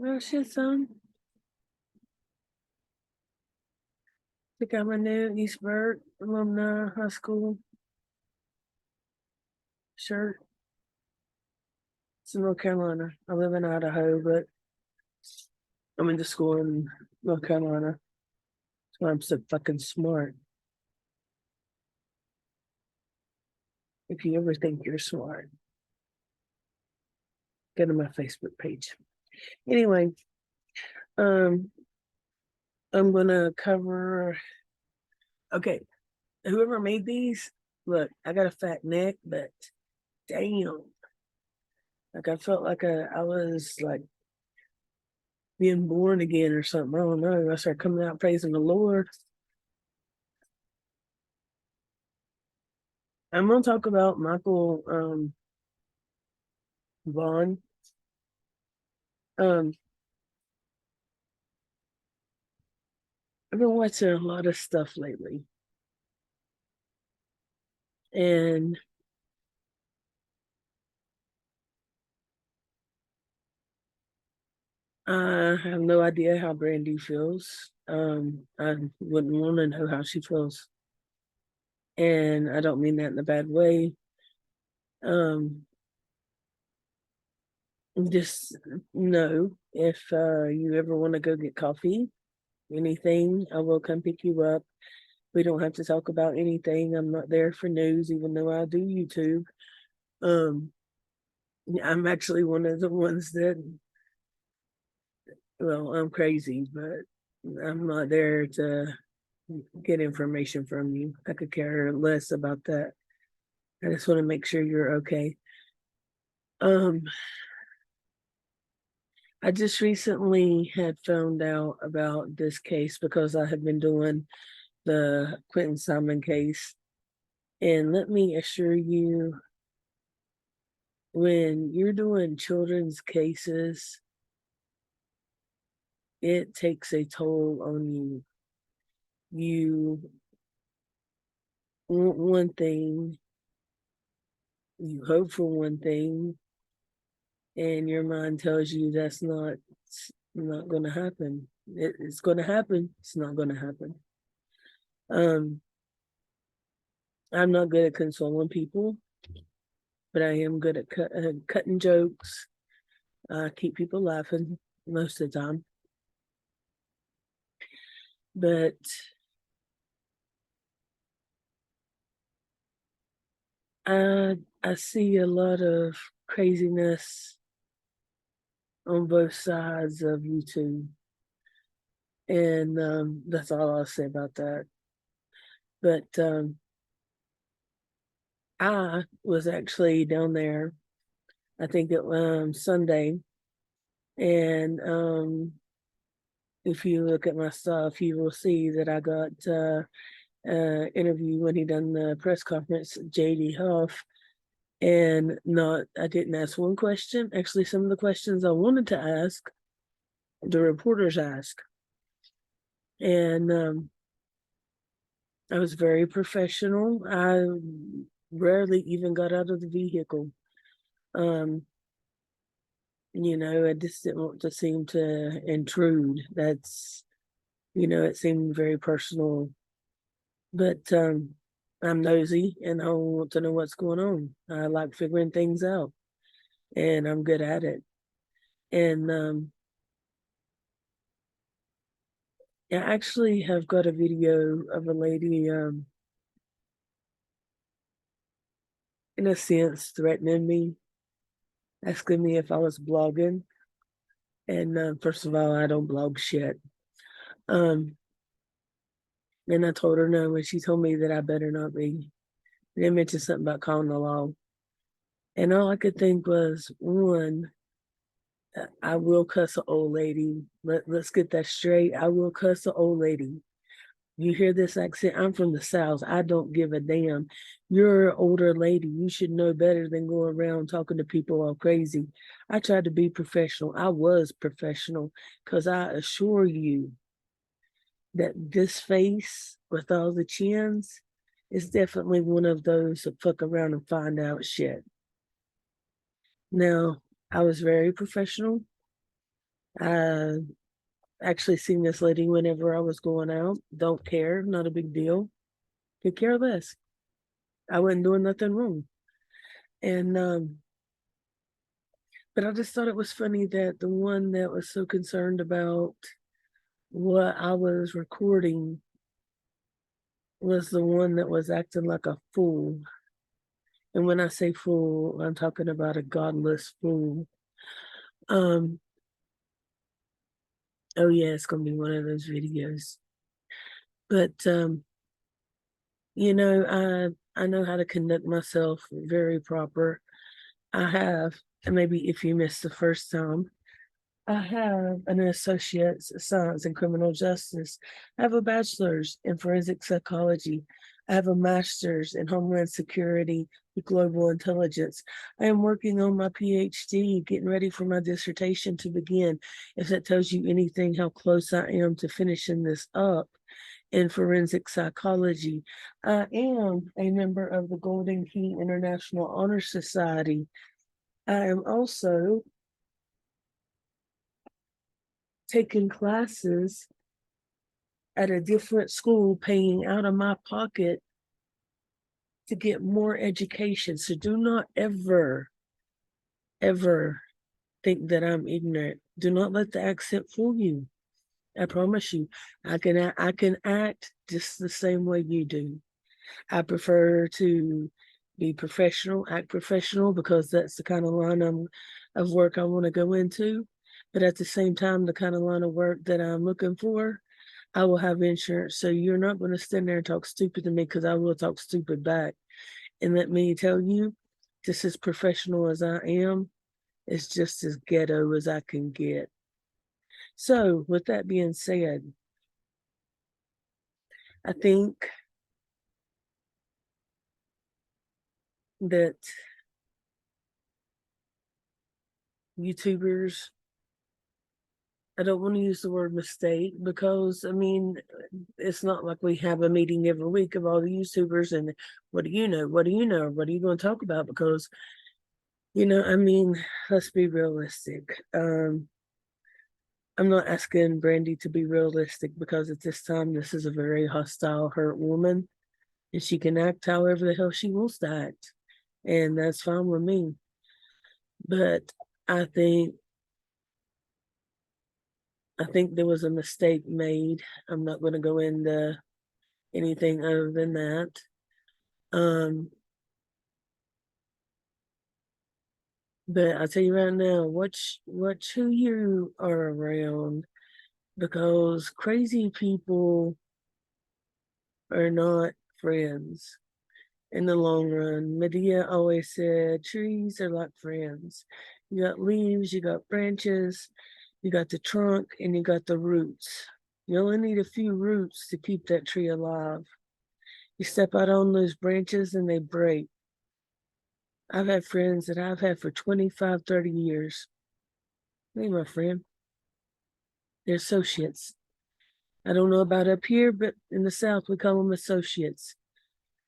Well, shit, son. Pick out my new Eastburg Alumni High School shirt. It's in North Carolina. I live in Idaho, but I'm in the school in North Carolina. That's why I'm so fucking smart. If you ever think you're smart, go to my Facebook page. Anyway, um, I'm gonna cover. Okay, whoever made these, look, I got a fat neck, but damn, like I felt like I was like being born again or something. I don't know. I started coming out praising the Lord. I'm gonna talk about Michael Vaughan. Um, I've been watching a lot of stuff lately, and I have no idea how Brandy feels. I wouldn't want to know how she feels, and I don't mean that in a bad way. Um, just know if you ever want to go get coffee, anything, I will come pick you up. We don't have to talk about anything. I'm not there for news, even though I do YouTube. Um, I'm actually one of the ones that, well, I'm crazy, but I'm not there to get information from you. I could care less about that. I just want to make sure you're okay. Um, I just recently had found out about this case because I have been doing the Quentin Simon case. And let me assure you, when you're doing children's cases, it takes a toll on you. You want one thing, you hope for one thing, and your mind tells you that's not going to happen. It's going to happen. It's not going to happen. Um, I'm not good at consoling people, but I am good at cutting jokes. Keep people laughing most of the time. But I see a lot of craziness on both sides of YouTube, and that's all I'll say about that. But I was actually down there. I think it Sunday, and if you look at my stuff, you will see that I got interview when he done the press conference, JD Huff, and not I didn't ask one question. Actually, some of the questions I wanted to ask, the reporters asked, and I was very professional. I rarely even got out of the vehicle. Um, I just didn't want to seem to intrude. It seemed very personal. But I'm nosy and I want to know what's going on. I like figuring things out and I'm good at it. And I actually have got a video of a lady, in a sense, threatening me, asking me if I was blogging. And first of all, I don't blog shit. Um, and I told her no, and she told me that I better not be. And they mentioned something about calling the law. And all I could think was, one, I will cuss an old lady. Let's get that straight. I will cuss an old lady. You hear this accent? I'm from the South. I don't give a damn. You're an older lady. You should know better than go around talking to people all crazy. I tried to be professional. I was professional because I assure you that this face with all the chins is definitely one of those that fuck around and find out shit. Now, I was very professional. I actually seen this lady whenever I was going out. Don't care, not a big deal. Could care less. I wasn't doing nothing wrong. And but I just thought it was funny that the one that was so concerned about what I was recording was the one that was acting like a fool. And when I say fool, I'm talking about a godless fool. Um, oh yeah, it's gonna be one of those videos. But you know, I know how to conduct myself very proper. I have, and maybe if you missed the first time, I have an associate's of science in criminal justice. I have a bachelor's in forensic psychology. I have a master's in homeland security with global intelligence. I am working on my PhD, getting ready for my dissertation to begin. If that tells you anything, how close I am to finishing this up in forensic psychology. I am a member of the Golden Key International Honor Society. I am also taking classes at a different school, paying out of my pocket to get more education. So do not ever, ever think that I'm ignorant. Do not let the accent fool you. I promise you, I can act just the same way you do. I prefer to be professional, act professional, because that's the kind of line of work I want to go into. But at the same time, the kind of line of work that I'm looking for, I will have insurance. So you're not going to stand there and talk stupid to me, because I will talk stupid back. And let me tell you, just as professional as I am, it's just as ghetto as I can get. So, with that being said, I think that YouTubers, I don't want to use the word mistake, because I mean, it's not like we have a meeting every week of all the YouTubers and what do you know? What do you know? What are you going to talk about? Because, I mean, let's be realistic. I'm not asking Brandy to be realistic, because at this time, this is a very hostile, hurt woman, and she can act however the hell she wants to act. And that's fine with me. But I think I think there was a mistake made. I'm not going to go into anything other than that. Um, but I'll tell you right now, watch who you are around, because crazy people are not friends in the long run. Medea always said trees are like friends. You got leaves, you got branches, you got the trunk, and you got the roots. You only need a few roots to keep that tree alive. You step out on those branches and they break. I've had friends that I've had for 25, 30 years. They ain't my friend. They're associates. I don't know about up here, but in the South, we call them associates.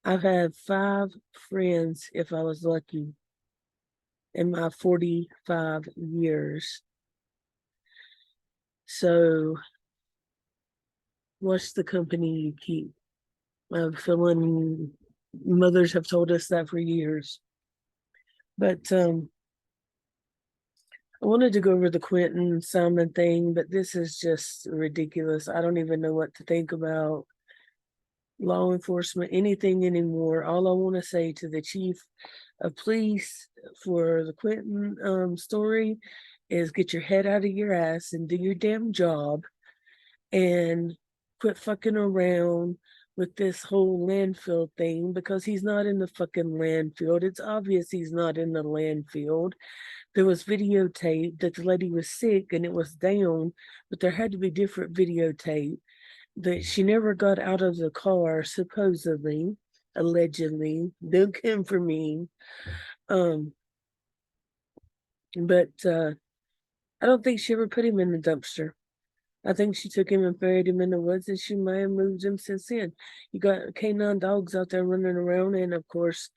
I've had 5 friends, if I was lucky, in my 45 years. So, what's the company you keep? I'm feeling mothers have told us that for years. But I wanted to go over the Quentin Simon thing, but this is just ridiculous. I don't even know what to think about law enforcement, anything anymore. All I want to say to the chief of police for the Quentin story is get your head out of your ass and do your damn job, and quit fucking around with this whole landfill thing, because he's not in the fucking landfill. It's obvious he's not in the landfill. There was videotape that the lady was sick and it was down, but there had to be different videotape that she never got out of the car, supposedly, allegedly. Don't come for me. Um, but I don't think she ever put him in the dumpster. I think she took him and buried him in the woods, and she might have moved him since then. You got canine dogs out there running around, and of course,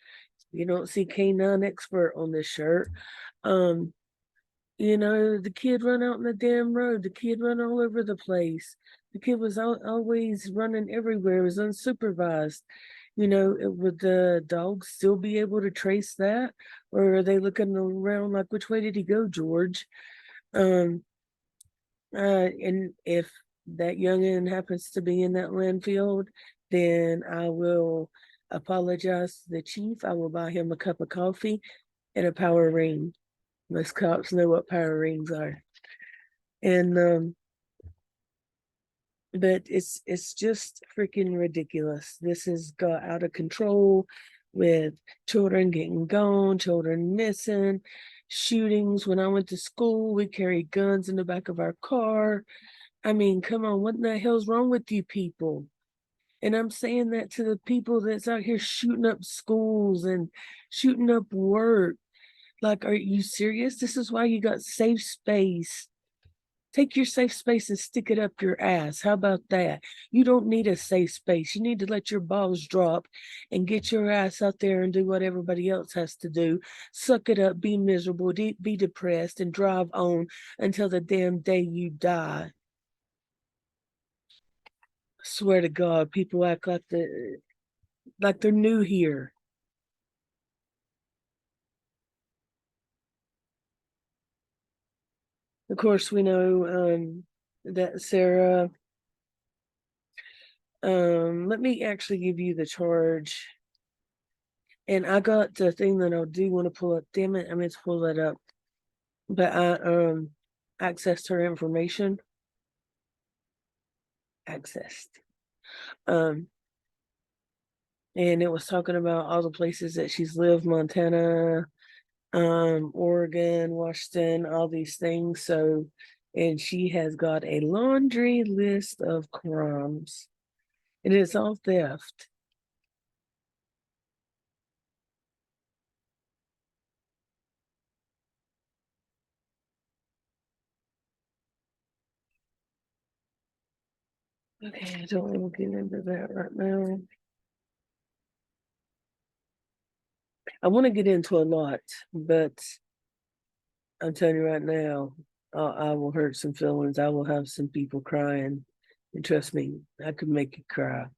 you don't see canine expert on this shirt. Um, You know, the kid run out in the damn road. The kid run all over the place. The kid was always running everywhere. It was unsupervised. You know, would the dogs still be able to trace that? Or are they looking around like, which way did he go, George? Um, and if that youngin happens to be in that landfill, then I will apologize to the chief. I will buy him a cup of coffee and a power ring. Most cops know what power rings are. And but it's just freaking ridiculous. This has got out of control with children getting gone, children missing, shootings. When I went to school, we carried guns in the back of our car. I mean, come on, what in the hell's wrong with you people? And I'm saying that to the people that's out here shooting up schools and shooting up work. Like, are you serious? This is why you got safe space. Take your safe space and stick it up your ass. How about that? You don't need a safe space. You need to let your balls drop and get your ass out there and do what everybody else has to do. Suck it up, be miserable, be depressed, and drive on until the damn day you die. I swear to God, people act like they're new here. Of course, we know that Sarah. Let me actually give you the charge. And I got the thing that I do want to pull up. Damn it, I meant to pull that up. But I accessed her information. Accessed. Um and it was talking about all the places that she's lived, Montana, Oregon, Washington, all these things. So and she has got a laundry list of crimes. And it's all theft. Okay, I don't want to get into that right now. I want to get into a lot, but I'm telling you right now, I will hurt some feelings. I will have some people crying. And trust me, I could make you cry.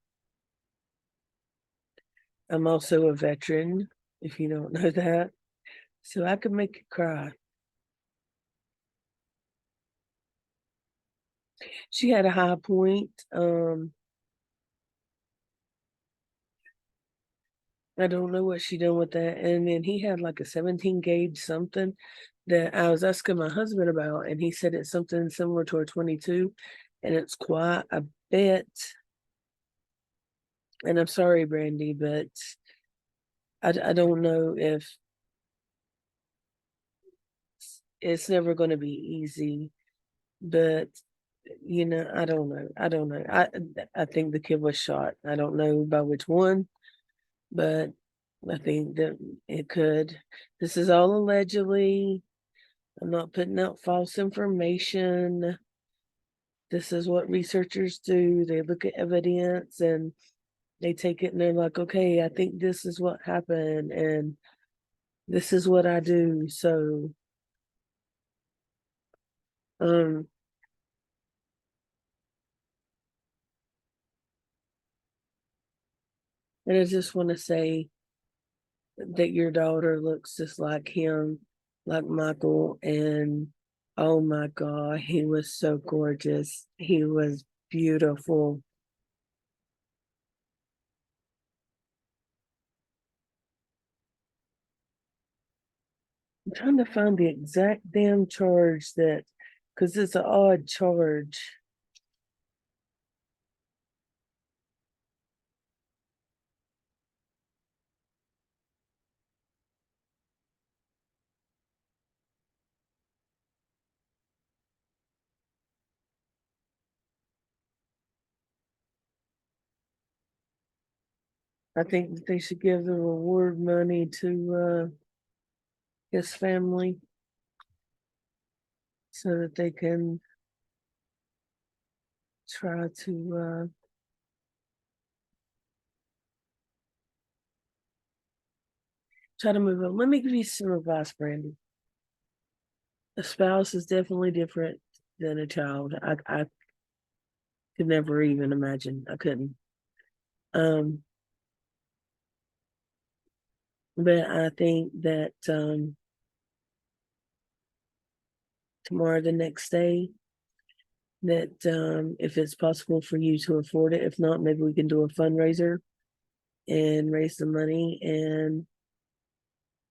I'm also a veteran, if you don't know that. So I could make you cry. She had a high point. I don't know what she done with that. And then he had like a 17 gauge something that I was asking my husband about, and he said it's something similar to a 22, and it's quite a bit. And I'm sorry, Brandy, but I don't know if it's never going to be easy, but I don't know. I don't know. I think the kid was shot. I don't know by which one, but I think that it could. This is all allegedly. I'm not putting out false information. This is what researchers do. They look at evidence and they take it and they're like, okay, I think this is what happened and this is what I do. So, um, and I just want to say that your daughter looks just like him, like Michael. And oh my God, he was so gorgeous. He was beautiful. I'm trying to find the exact damn charge because it's an odd charge. I think that they should give the reward money to his family so that they can try to move on. Let me give you some advice, Brandy. A spouse is definitely different than a child. I could never even imagine. I couldn't. Um, but I think that tomorrow, the next day, that if it's possible for you to afford it, if not, maybe we can do a fundraiser and raise the money. And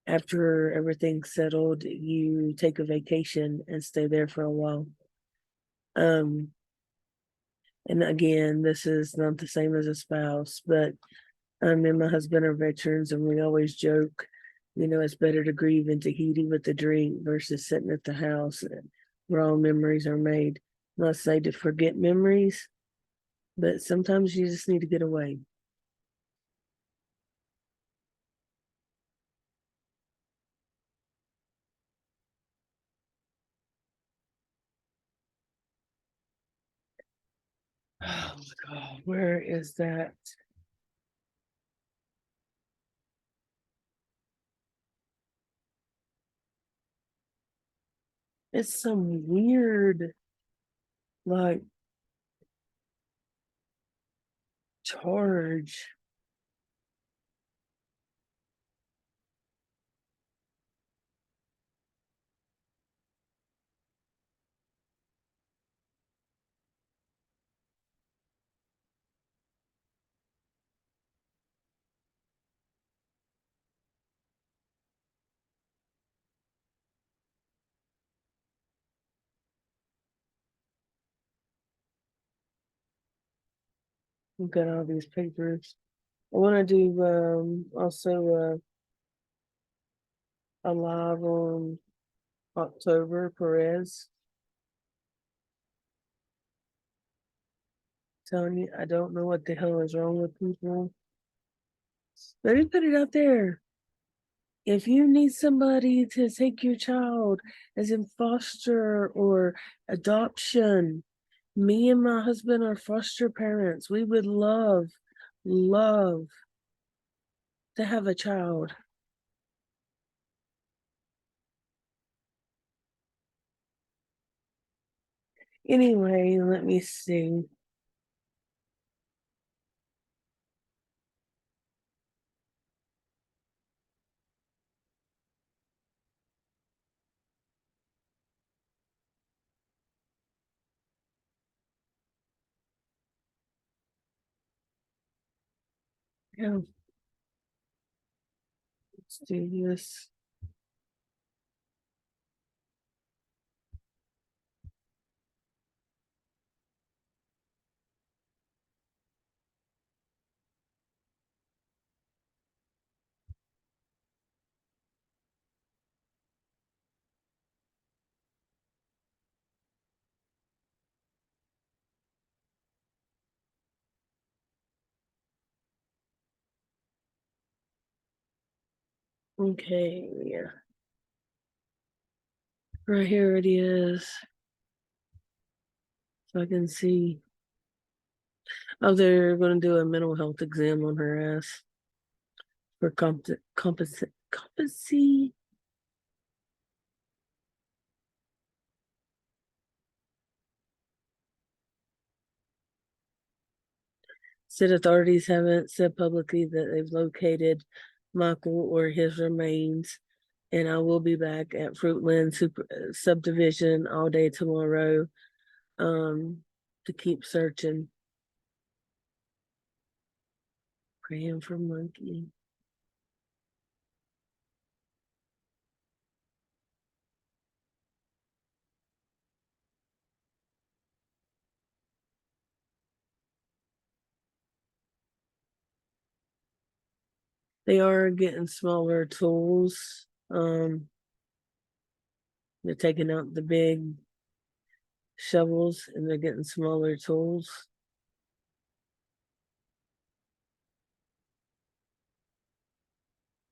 after everything's settled, you take a vacation and stay there for a while. Um, and again, this is not the same as a spouse, but me and my husband are veterans, and we always joke, it's better to grieve in Tahiti with a drink versus sitting at the house where all memories are made. Not say to forget memories, but sometimes you just need to get away. Oh my God, where is that? It's some weird, like, charge. Look at all these papers. I want to do also a live on October Perez. Telling you, I don't know what the hell is wrong with people. Let me put it out there. If you need somebody to take your child, as in foster or adoption, me and my husband are foster parents. We would love to have a child. Anyway, let me see. Yeah, let's do this. Okay, yeah. Right here it is. So I can see. Oh, they're going to do a mental health exam on her ass for competency. Said authorities haven't said publicly that they've located Michael or his remains, and I will be back at Fruitland subdivision all day tomorrow to keep searching. Praying for Monkey. They are getting smaller tools. They're taking out the big shovels and they're getting smaller tools.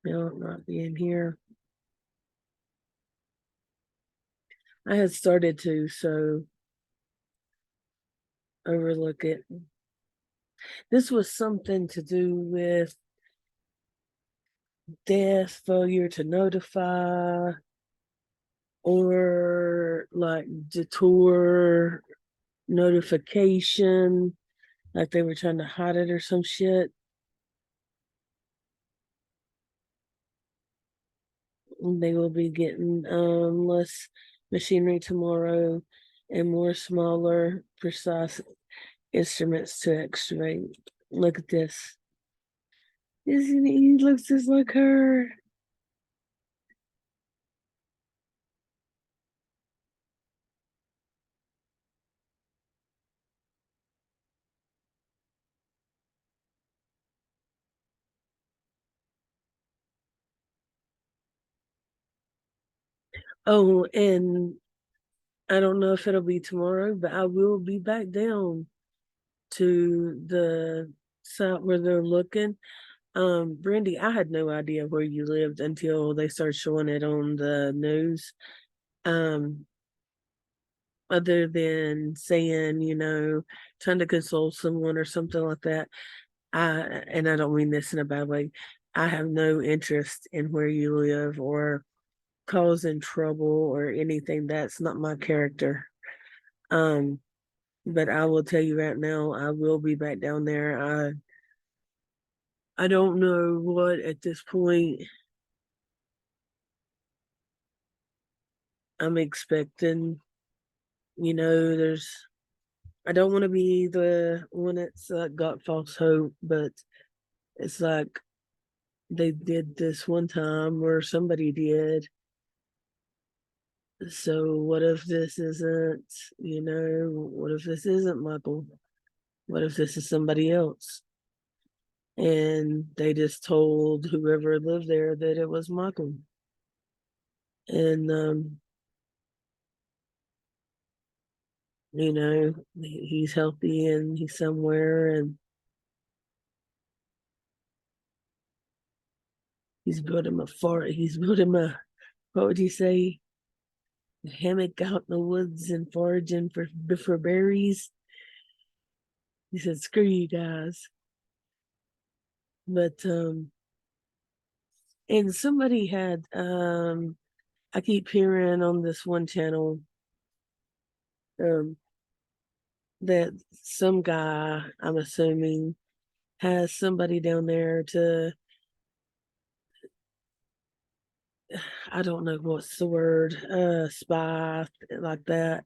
No, not being here. I had started to, so overlook it. This was something to do with death, failure to notify, or like detour notification, like they were trying to hide it or some shit. They will be getting less machinery tomorrow and more smaller, precise instruments to excavate. Look at this. Isn't he? He looks just like her. Oh, and I don't know if it'll be tomorrow, but I will be back down to the site where they're looking. Brandy, I had no idea where you lived until they started showing it on the news. Um, other than saying, trying to console someone or something like that. And I don't mean this in a bad way. I have no interest in where you live or causing trouble or anything. That's not my character. Um, but I will tell you right now, I will be back down there. I don't know what at this point I'm expecting. There's I don't want to be the one that's got false hope, but it's like they did this one time or somebody did. So what if this isn't, what if this isn't Michael? What if this is somebody else? And they just told whoever lived there that it was Michael. And, he's healthy and he's somewhere and he's building a, what would you say? A hammock out in the woods and foraging for berries. He said, screw you guys. But, and somebody had, I keep hearing on this one channel, um, that some guy, I'm assuming, has somebody down there to, I don't know what's the word, spy, like that.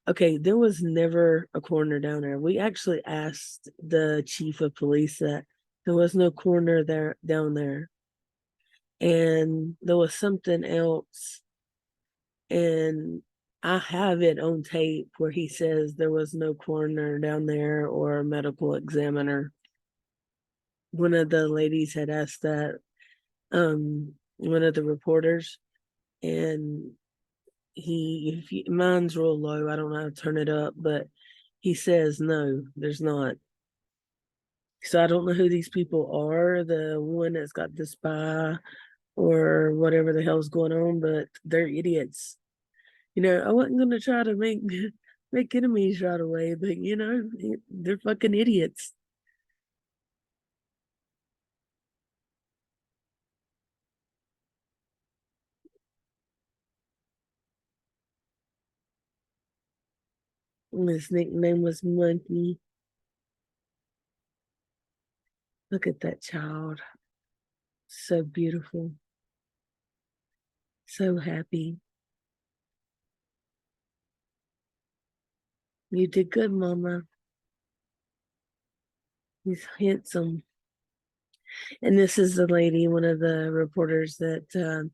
Okay, there was never a coroner down there. We actually asked the chief of police that there was no coroner there down there. And there was something else, and I have it on tape where he says there was no coroner down there or a medical examiner. One of the ladies had asked that, one of the reporters, and mine's real low, I don't know how to turn it up, but he says no, there's not. So I don't know who these people are, the one that's got the spy or whatever the hell's going on, but they're idiots. I wasn't gonna try to make make enemies right away, but they're fucking idiots. And his nickname was Monkey. Look at that child. So beautiful. So happy. You did good, Mama. He's handsome. And this is the lady, one of the reporters that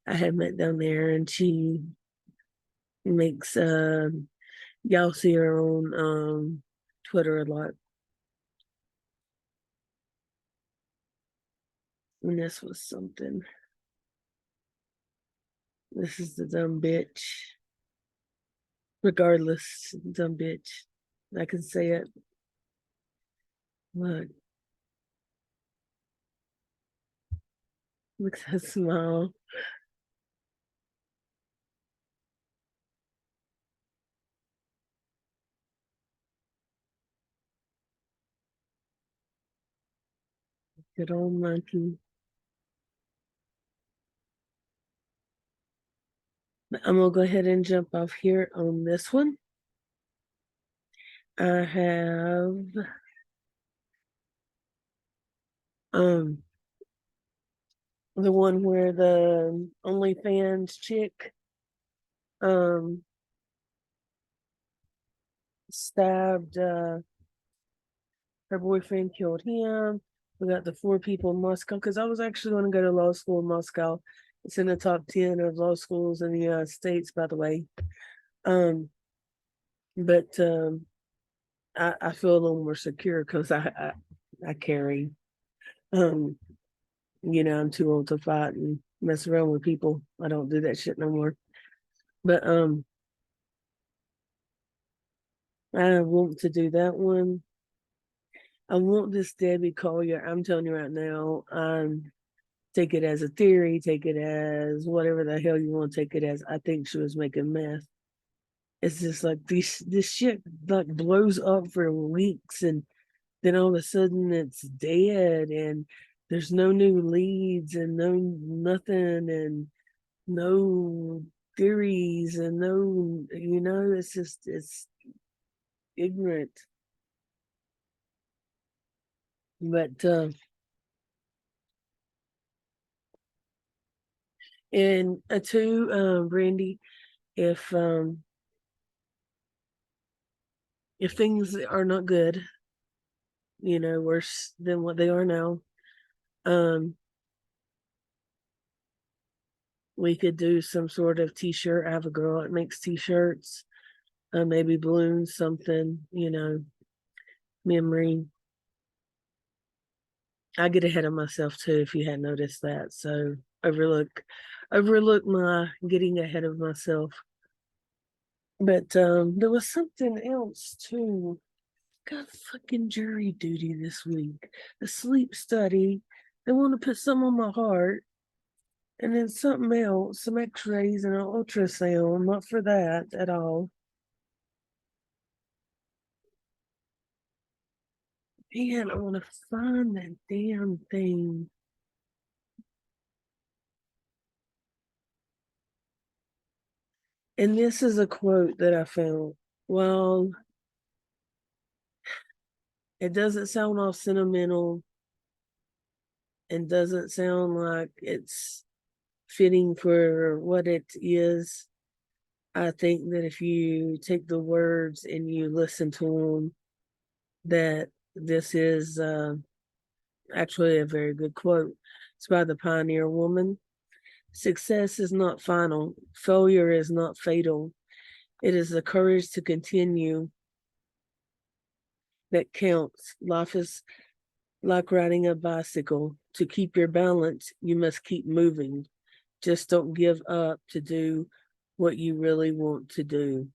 I had met down there, and she makes y'all see her on Twitter a lot. And this was something. This is the dumb bitch. Regardless, dumb bitch. I can say it. Look, look at that smile. Good old monkey. I'm gonna go ahead and jump off here on this one. I have um the one where the OnlyFans chick um stabbed her boyfriend, killed him. We got the four people in Moscow because I was actually going to go to law school in Moscow. It's in the top 10 of law schools in the United States, by the way. Um, but I feel a little more secure because I carry. Um, I'm too old to fight and mess around with people. I don't do that shit no more. But I want to do that one. I want this Debbie Collier. I'm telling you right now, take it as a theory, take it as whatever the hell you want to take it as. I think she was making meth. It's just like this shit like blows up for weeks and then all of a sudden it's dead and there's no new leads and no nothing and no theories and no it's just it's ignorant. But and two, Brandy, if um if things are not good, worse than what they are now, um, we could do some sort of t-shirt. I have a girl that makes t-shirts, maybe balloons, something, memory. I get ahead of myself too, if you hadn't noticed that. So overlook my getting ahead of myself. But there was something else too. Got fucking jury duty this week. A sleep study. They want to put some on my heart. And then something else, some x-rays and an ultrasound. Not for that at all. Man, I want to find that damn thing. And this is a quote that I found. Well, it doesn't sound all sentimental and doesn't sound like it's fitting for what it is. I think that if you take the words and you listen to them, that this is actually a very good quote. It's by the pioneer woman. Success is not final. Failure is not fatal. It is the courage to continue that counts. Life is like riding a bicycle. To keep your balance, you must keep moving. Just don't give up to do what you really want to do.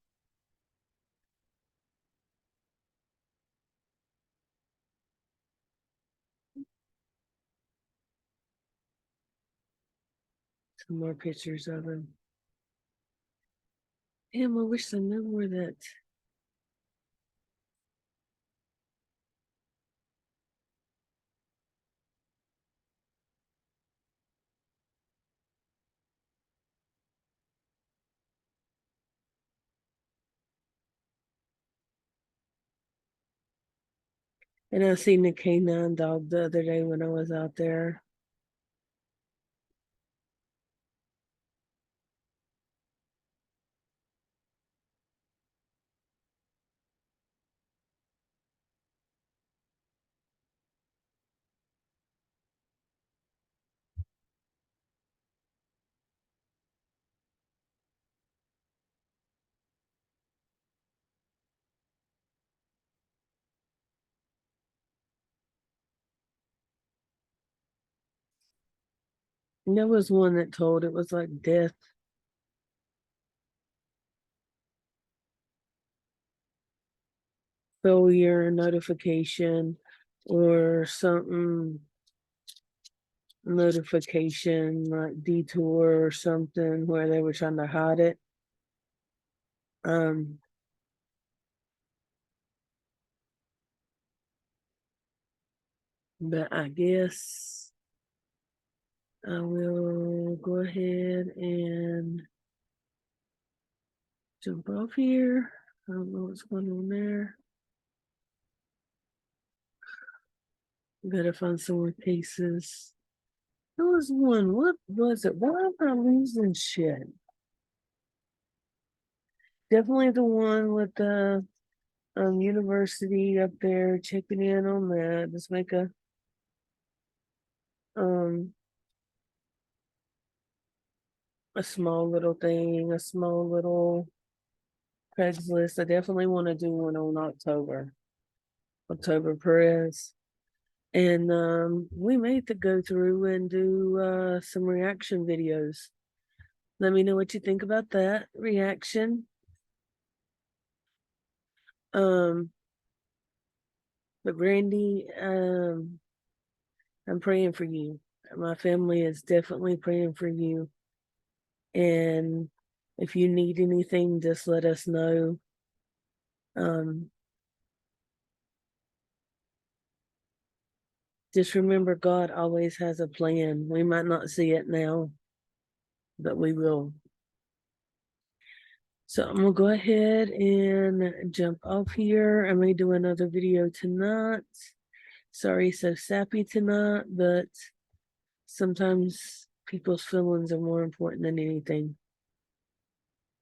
Some more pictures of him. Damn, I wish I knew where that. And I seen the canine dog the other day when I was out there. And there was one that told it was like death, failure, notification, or something notification like detour or something where they were trying to hide it. Um, but I guess I will go ahead and Jump off here. I don't know what's going on there. Gotta find some more cases. There was one. What was it? Why am I losing shit? Definitely the one with the university up there, checking in on that. Just make um a small little thing, a small little Craigslist. I definitely want to do one on October Perez. And we may have to go through and do some reaction videos. Let me know what you think about that reaction. Um, but Brandy, I'm praying for you. My family is definitely praying for you. And if you need anything, just let us know. Um, just remember, God always has a plan. We might not see it now, but we will. So I'm gonna go ahead and jump off here. I may do another video tonight. Sorry, so sappy tonight, but sometimes people's feelings are more important than anything.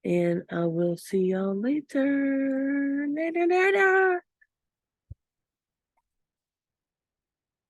And I will see y'all later. Later, later.